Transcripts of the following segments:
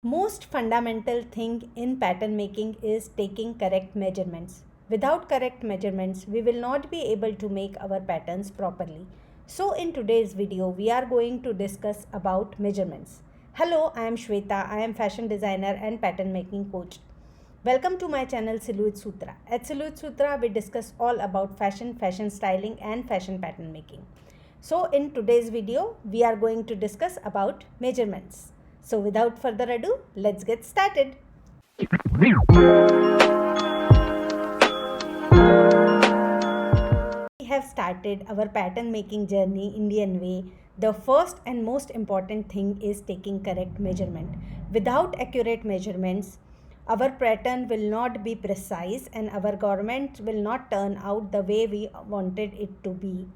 Most fundamental thing in pattern making is taking correct measurements. Without correct measurements, we will not be able to make our patterns properly. So in today's video, we are going to discuss about measurements. Hello, I am Shweta. I am fashion designer and pattern making coach. Welcome to my channel Silhouette Sutra. At Silhouette Sutra, we discuss all about fashion, fashion styling and fashion pattern making. So in today's video, we are going to discuss about measurements. So without further ado, let's get started. We have started our pattern making journey Indian way. The first and most important thing is taking correct measurement. Without accurate measurements, our pattern will not be precise and our garment will not turn out the way we wanted it to be.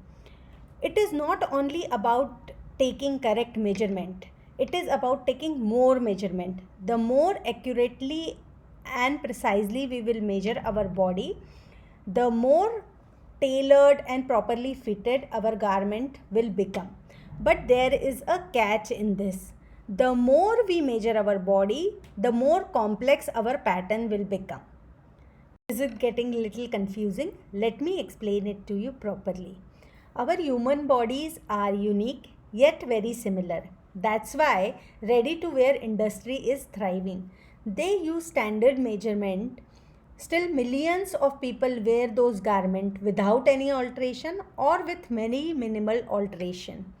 It is not only about taking correct measurement, it is about taking more measurement. The more accurately and precisely we will measure our body, the more tailored and properly fitted our garment will become. But there is a catch in this. The more we measure our body, the more complex our pattern will become. Is it getting a little confusing? Let me explain it to you properly. Our human bodies are unique yet very similar. That's why ready to wear industry is thriving. They use standard measurement. Still millions of people wear those garments without any alteration or with many minimal alteration.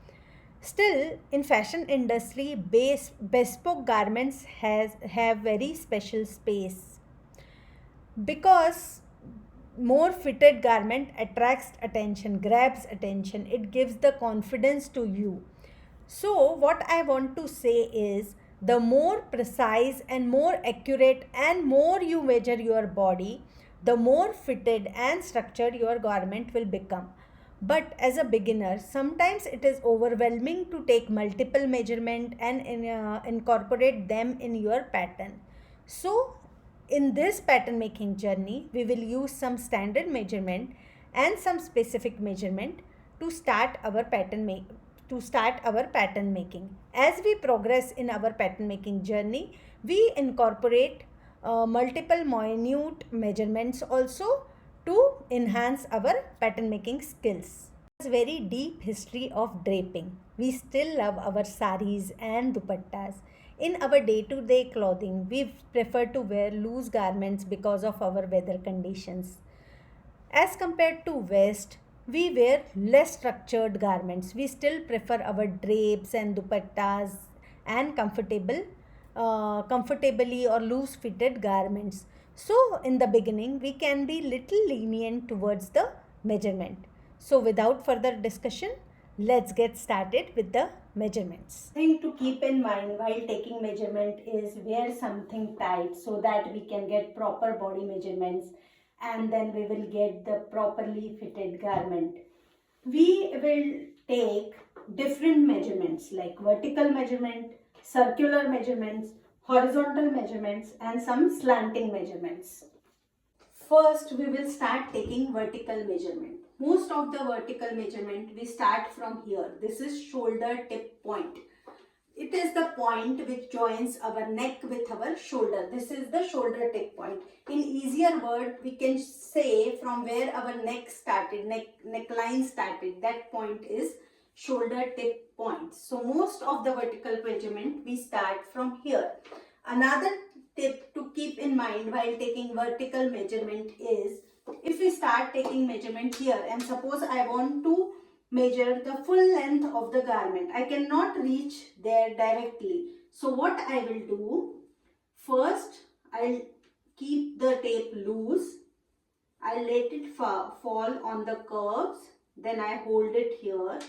Still, in fashion industry, bespoke garments have very special space because more fitted garment attracts attention, grabs attention, it gives the confidence to you. So what I want to say is, the more precise and more accurate and more you measure your body, the more fitted and structured your garment will become. But as a beginner, sometimes it is overwhelming to take multiple measurement and incorporate them in your pattern. So in this pattern making journey, we will use some standard measurement and some specific measurement to start our pattern making. As we progress in our pattern making journey, we incorporate multiple minute measurements also to enhance our pattern making skills. There's very deep history of draping. We still love our saris and dupattas. In our day-to-day clothing, we prefer to wear loose garments because of our weather conditions. As compared to West, we wear less structured garments. We still prefer our drapes and dupattas and comfortably or loose fitted garments. So in the beginning, we can be little lenient towards the measurement. So without further discussion, let's get started with the measurements. Thing to keep in mind while taking measurement is wear something tight so that we can get proper body measurements and then we will get the properly fitted garment. We will take different measurements like vertical measurement, circular measurements, horizontal measurements and some slanting measurements. First, we will start taking vertical measurement. Most of the vertical measurement we start from here. This is shoulder tip point. It is the point which joins our neck with our shoulder. This is the shoulder tip point. In easier word, we can say from where our neck started, neckline started. That point is shoulder tip point. So most of the vertical measurement we start from here. Another tip to keep in mind while taking vertical measurement is, if we start taking measurement here and suppose I want to measure the full length of the garment, I cannot reach there directly. So what I will do, first I'll keep the tape loose, I'll let it fall on the curves, then I hold it here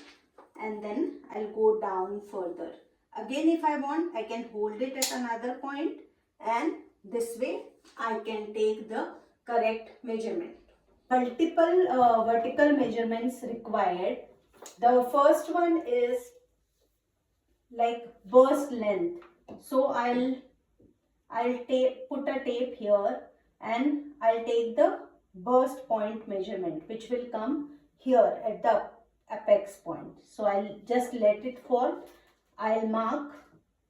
and then I'll go down further. Again, if I want, I can hold it at another point and this way I can take the correct measurement. Multiple vertical measurements required. The first one is like burst length. So I'll put a tape here and I'll take the burst point measurement which will come here at the apex point. So I'll just let it fall. I'll mark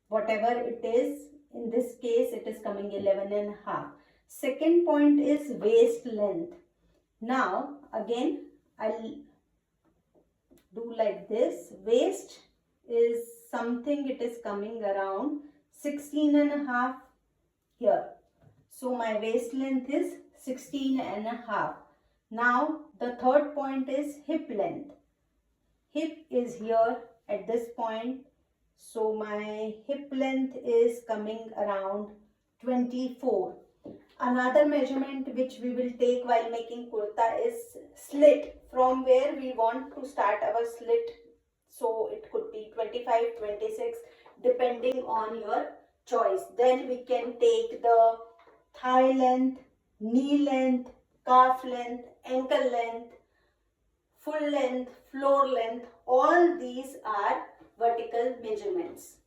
whatever it is in this coming 11 and a half. Second point is waist length. Now again I'll do like this. Waist is something, it is coming around 16 and a half here. So my waist length is 16 and a half. Now the third point is hip length. Hip is here at this point. So my hip length is coming around 24. Another measurement which we will take while making kurta is slit, from where we want to start our slit. So it could be 25, 26 depending on your choice. Then we can take the thigh length, knee length, calf length, ankle length, full length, floor length. All these are vertical measurements.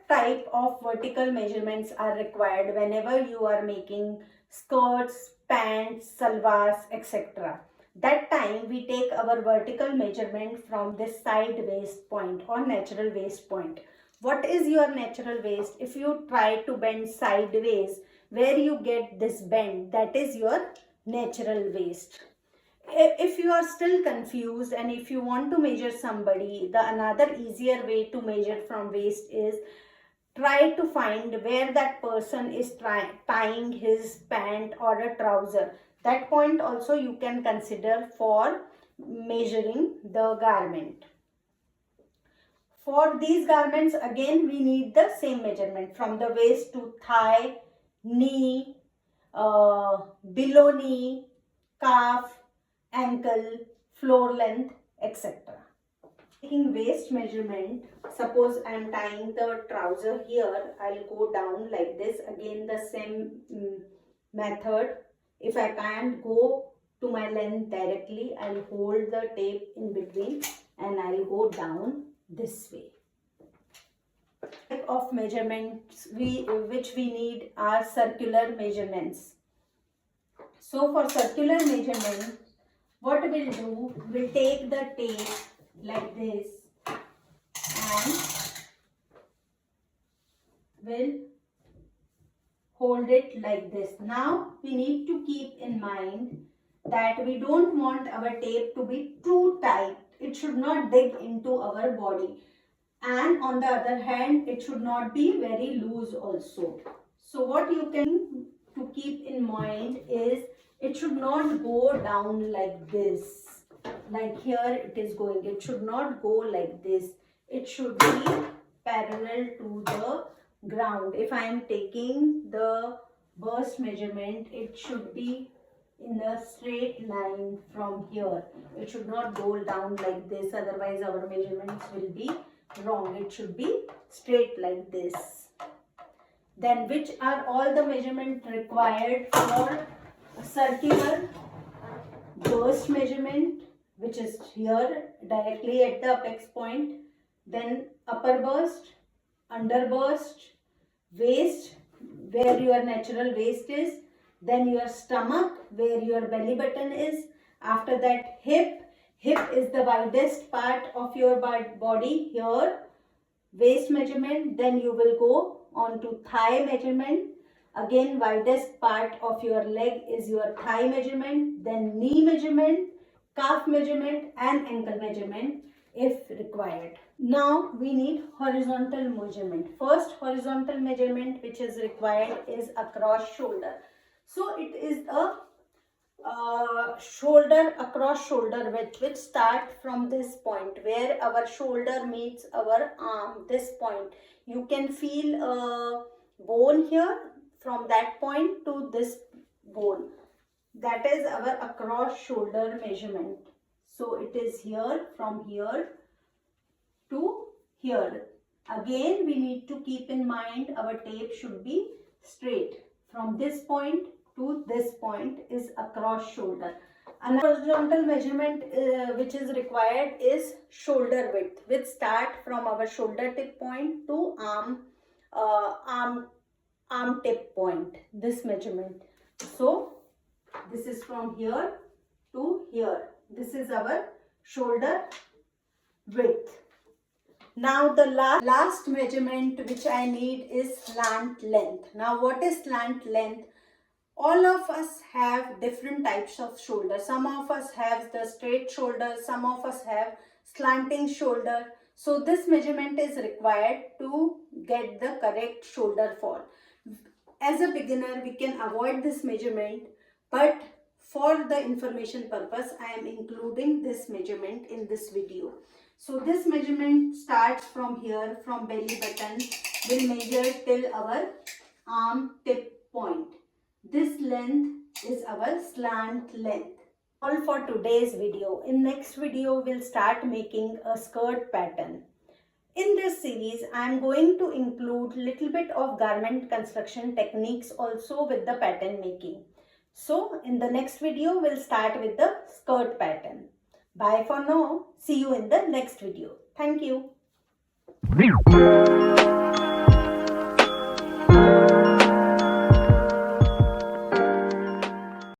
Type of vertical measurements are required whenever you are making skirts, pants, salwars, etc. That time we take our vertical measurement from this side waist point or natural waist point. What is your natural waist? If you try to bend sideways, where you get this bend, that is your natural waist. If you are still confused and if you want to measure somebody, the another easier way to measure from waist is try to find where that person is tying his pant or a trouser. That point also you can consider for measuring the garment. For these garments again we need the same measurement from the waist to thigh, knee, below knee, calf, ankle, floor length, etc. Taking waist measurement, suppose I am tying the trouser here, I'll go down like this. Again the same method. If I can't go to my length directly, I'll hold the tape in between and I'll go down this way. Type of measurements which we need are circular measurements. So for circular measurement, what we'll do, we'll take the tape like this and we'll hold it like this. Now we need to keep in mind that we don't want our tape to be too tight. It should not dig into our body, and on the other hand it should not be very loose also. So what you can to keep in mind is it should not go down like this, like here it is going. It should not go like this. It should be parallel to the ground. If I am taking the burst measurement, it should be in a straight line from here. It should not go down like this, otherwise our measurements will be wrong. It should be straight like this. Then which are all the measurements required for circular burst measurement, which is here directly at the apex point, then upper burst, under burst, waist where your natural waist is, then your stomach where your belly button is, after that hip is the widest part of your body here, waist measurement, then you will go on to thigh measurement. Again, widest part of your leg is your thigh measurement, then knee measurement, calf measurement and ankle measurement if required. Now we need horizontal measurement. First horizontal measurement which is required is across shoulder. So it is a shoulder, across shoulder width, which start from this point where our shoulder meets our arm, this point. You can feel a bone here, from that point to this bone. That is our across shoulder measurement. So it is here, from here to here. Again we need to keep in mind our tape should be straight. From this point to this point is across shoulder. Another horizontal measurement which is required is shoulder width, which start from our shoulder tip point to arm tip point, this measurement. So this is from here to here. This is our shoulder width. Now the last measurement which I need is slant length. Now what is slant length? All of us have different types of shoulder. Some of us have the straight shoulder, some of us have slanting shoulder. So this measurement is required to get the correct shoulder fall. As a beginner, we can avoid this measurement, but for the information purpose, I am including this measurement in this video. So this measurement starts from here, from belly button, will measure till our arm tip point. This length is our slant length. All for today's video. In next video, we'll start making a skirt pattern. In this series, I am going to include little bit of garment construction techniques also with the pattern making. So in the next video, we'll start with the skirt pattern. Bye for now. See you in the next video. Thank you.